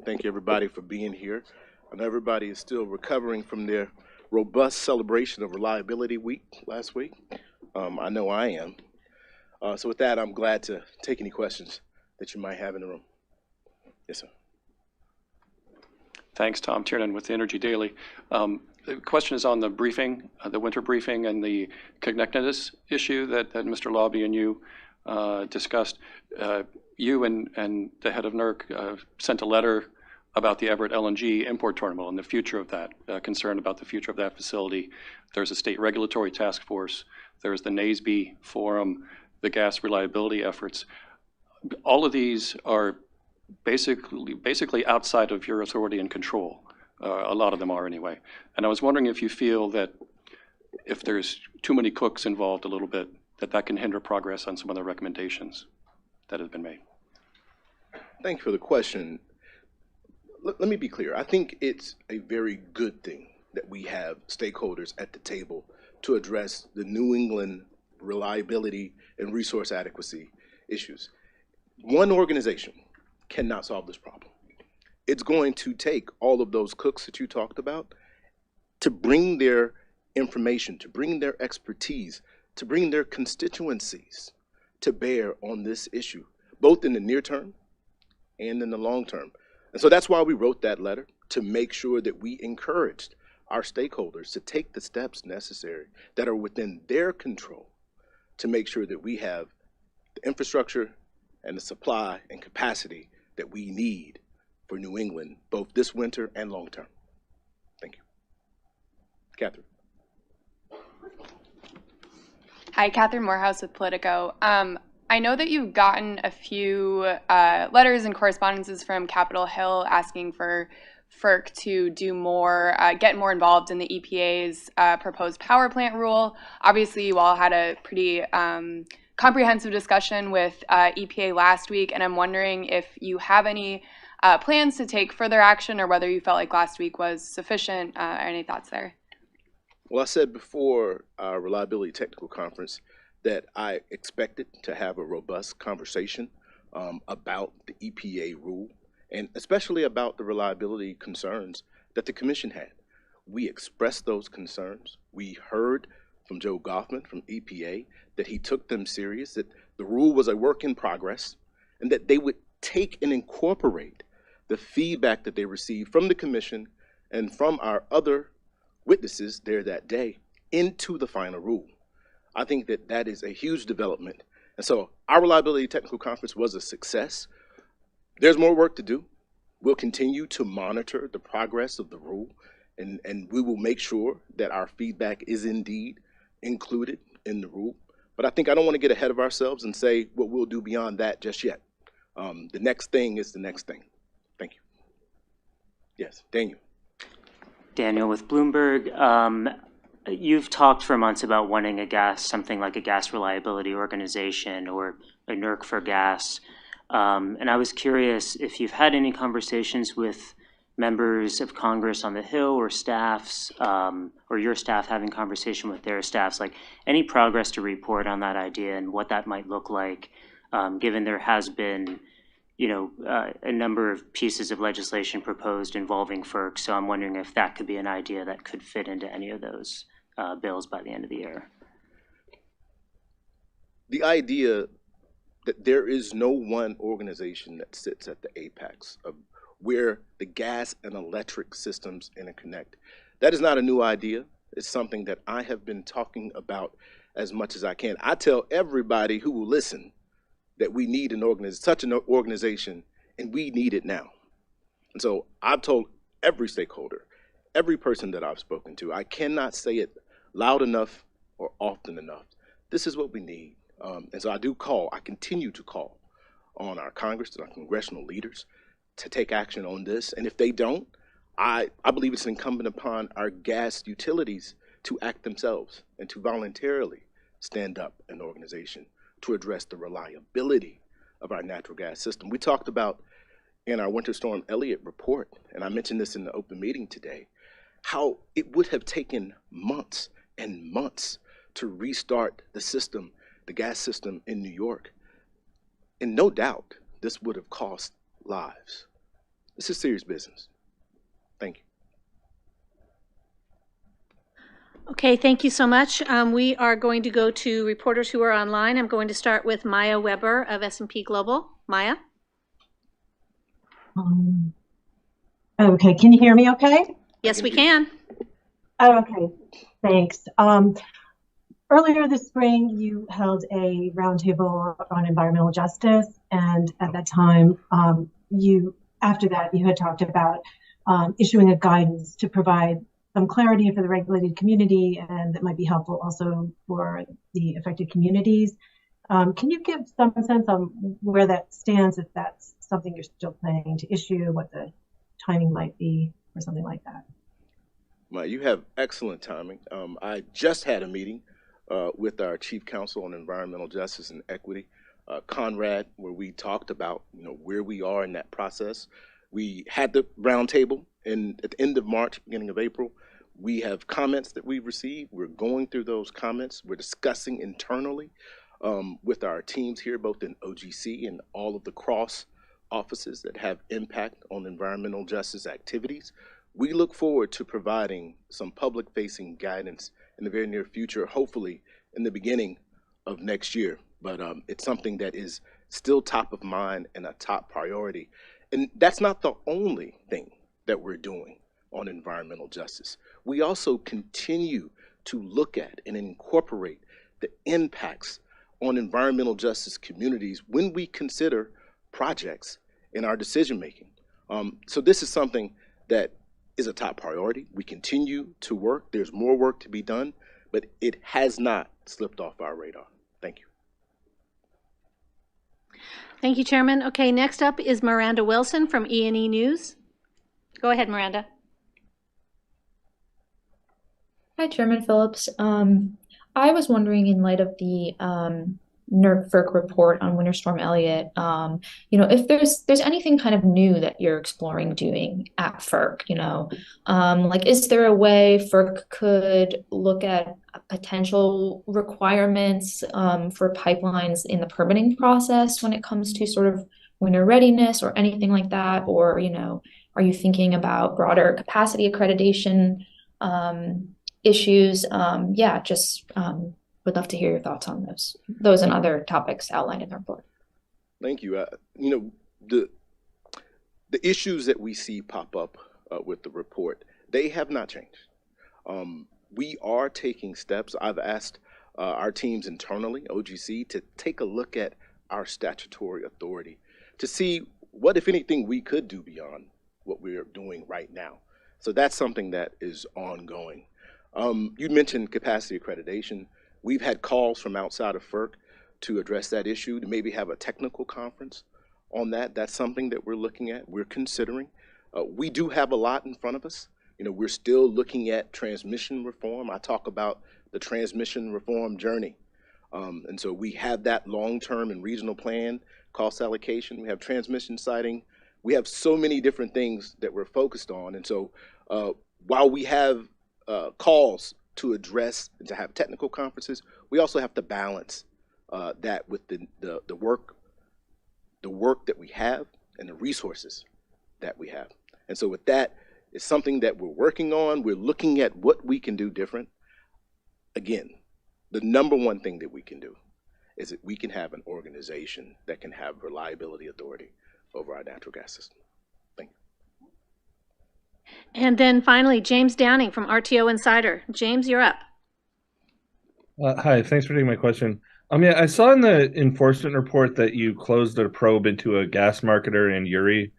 thank everybody for being here. I know everybody is still recovering from their robust celebration of Reliability Week last week. I know I am. So with that, I'm glad to take any questions that you might have in the room. Yes, sir. Thanks, Tom Tiernan with the Energy Daily. The question is on the briefing, the winter briefing, and the connectedness issue that Mr. Lobby and you discussed. You and the head of NERC sent a letter about the Everett LNG import terminal and the future of that, concern about the future of that facility. There's a state regulatory task force. There's the NASB forum, the gas reliability efforts. All of these are basically outside of your authority and control. A lot of them are anyway. And I was wondering if you feel that if there's too many cooks involved a little bit, that can hinder progress on some of the recommendations that have been made. Thank you for the question. Let me be clear. I think it's a very good thing that we have stakeholders at the table to address the New England reliability and resource adequacy issues. One organization cannot solve this problem. It's going to take all of those cooks that you talked about to bring their information, to bring their expertise, to bring their constituencies to bear on this issue, both in the near term and in the long term. And so that's why we wrote that letter, to make sure that we encouraged our stakeholders to take the steps necessary that are within their control to make sure that we have the infrastructure and the supply and capacity that we need for New England, both this winter and long term. Thank you. Catherine. Hi, Catherine Morehouse with Politico. I know that you've gotten a few letters and correspondences from Capitol Hill asking for FERC to do more, get more involved in the EPA's proposed power plant rule. Obviously, you all had a pretty comprehensive discussion with EPA last week, and I'm wondering if you have any plans to take further action or whether you felt like last week was sufficient. Any thoughts there? Well, I said before our Reliability Technical Conference that I expected to have a robust conversation about the EPA rule, and especially about the reliability concerns that the Commission had. We expressed those concerns. We heard from Joe Goffman from EPA that he took them serious, that the rule was a work in progress, and that they would take and incorporate the feedback that they received from the Commission and from our other witnesses there that day into the final rule. I think that that is a huge development. And so our Reliability Technical Conference was a success. There's more work to do. We'll continue to monitor the progress of the rule, and we will make sure that our feedback is indeed included in the rule. But I think I don't want to get ahead of ourselves and say what we'll do beyond that just yet. The next thing is the next thing. Thank you. Yes, Daniel. Daniel with Bloomberg. You've talked for months about wanting something like a gas reliability organization or a NERC for gas. And I was curious if you've had any conversations with members of Congress on the Hill or staffs, or your staff having conversation with their staffs, like any progress to report on that idea and what that might look like, given there has been a number of pieces of legislation proposed involving FERC. So I'm wondering if that could be an idea that could fit into any of those bills by the end of the year. The idea that there is no one organization that sits at the apex of where the gas and electric systems interconnect, that is not a new idea. It's something that I have been talking about as much as I can. I tell everybody who will listen that we need such an organization, and we need it now. And so I've told every stakeholder, every person that I've spoken to, I cannot say it loud enough or often enough. This is what we need. And so I continue to call on our Congress and our congressional leaders to take action on this. And if they don't, I believe it's incumbent upon our gas utilities to act themselves and to voluntarily stand up an organization to address the reliability of our natural gas system. We talked about in our Winter Storm Elliott report, and I mentioned this in the open meeting today, how it would have taken months and months to restart the system, the gas system in New York. And no doubt, this would have cost lives. This is serious business. Thank you. Okay, thank you so much. We are going to go to reporters who are online. I'm going to start with Maya Weber of S&P Global. Maya? Okay, can you hear me okay? Yes, we can. Oh, okay, thanks. Earlier this spring, you held a roundtable on environmental justice, and at that time, after that, you had talked about issuing a guidance to provide some clarity for the regulated community, and that might be helpful also for the affected communities. Can you give some sense on where that stands, if that's something you're still planning to issue, what the timing might be, or something like that? Well, you have excellent timing. I just had a meeting with our Chief Counsel on Environmental Justice and Equity, Conrad, where we talked about where we are in that process. We had the roundtable at the end of March, beginning of April. We have comments that we've received. We're going through those comments. We're discussing internally with our teams here, both in OGC and all of the cross offices that have impact on environmental justice activities. We look forward to providing some public-facing guidance in the very near future, hopefully in the beginning of next year. But it's something that is still top of mind and a top priority. And that's not the only thing that we're doing on environmental justice. We also continue to look at and incorporate the impacts on environmental justice communities when we consider projects in our decision making. So this is something that is a top priority. We continue to work. There's more work to be done, but it has not slipped off our radar. Thank you. Thank you, Chairman. Okay, next up is Miranda Wilson from E&E News. Go ahead, Miranda. Hi, Chairman Phillips. I was wondering, in light of the FERC report on Winter Storm Elliott, if there's anything kind of new that you're exploring doing at FERC, like, is there a way FERC could look at potential requirements for pipelines in the permitting process when it comes to sort of winter readiness or anything like that? Or, are you thinking about broader capacity accreditation issues? Would love to hear your thoughts on those and other topics outlined in the report. Thank you. The issues that we see pop up with the report, they have not changed. We are taking steps. I've asked our teams internally, OGC, to take a look at our statutory authority to see what, if anything, we could do beyond what we're doing right now. So that's something that is ongoing. You mentioned capacity accreditation. We've had calls from outside of FERC to address that issue, to maybe have a technical conference on that. That's something that we're looking at, we're considering. We do have a lot in front of us. We're still looking at transmission reform. I talk about the transmission reform journey. And so we have that long-term and regional plan, cost allocation. We have transmission siting. We have so many different things that we're focused on. And so while we have calls to address and to have technical conferences, we also have to balance that with the work that we have and the resources that we have. And so with that, it's something that we're working on. We're looking at what we can do different. Again, the number one thing that we can do is that we can have an organization that can have reliability authority over our natural gas system. Thank you. And then finally, James Downing from RTO Insider. James, you're up. Hi, thanks for taking my question. I saw in the enforcement report that you closed a probe into a gas marketer in Uri.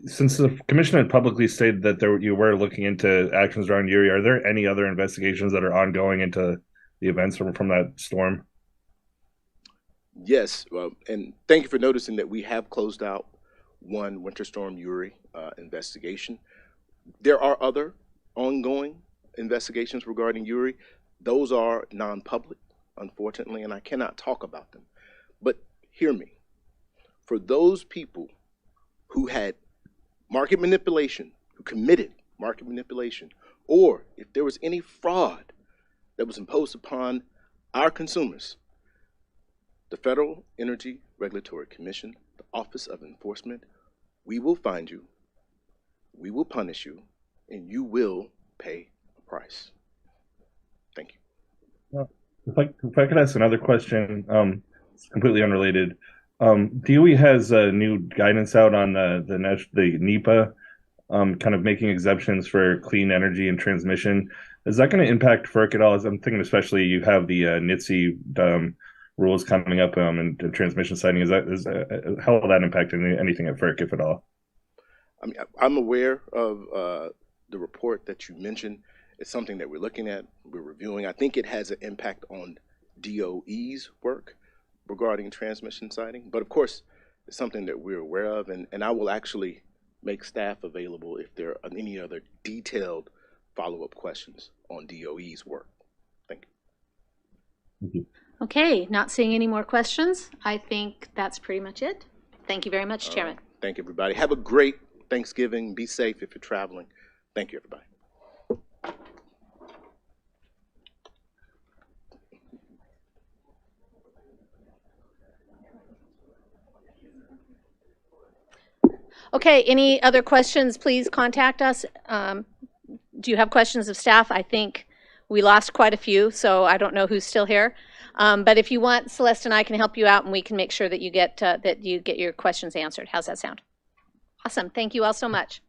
Since the commission had publicly stated that you were looking into actions around Uri, are there any other investigations that are ongoing into the events from that storm? Yes, and thank you for noticing that we have closed out one Winter Storm Uri investigation. There are other ongoing investigations regarding Uri. Those are non-public, unfortunately, and I cannot talk about them. But hear me. For those people who had market manipulation, who committed market manipulation, or if there was any fraud that was imposed upon our consumers, the Federal Energy Regulatory Commission, the Office of Enforcement, we will find you, we will punish you, and you will pay a price. Thank you. Well, if I could ask another question, completely unrelated. DOE has new guidance out on the NEPA, kind of making exemptions for clean energy and transmission. Is that going to impact FERC at all? As I'm thinking, especially you have the NHTSA rules coming up and transmission siting. How will that impact anything at FERC, if at all? I mean, I'm aware of the report that you mentioned. It's something that we're looking at, we're reviewing. I think it has an impact on DOE's work regarding transmission siting. But of course, it's something that we're aware of, and I will actually make staff available if there are any other detailed follow-up questions on DOE's work. Thank you. Thank you. Okay, not seeing any more questions. I think that's pretty much it. Thank you very much, Chairman. Thank you, everybody. Have a great Thanksgiving. Be safe if you're traveling. Thank you, everybody. Okay, any other questions, please contact us. Do you have questions of staff? I think we lost quite a few, so I don't know who's still here. But if you want, Celeste and I can help you out, and we can make sure that you get your questions answered. How's that sound? Awesome. Thank you all so much.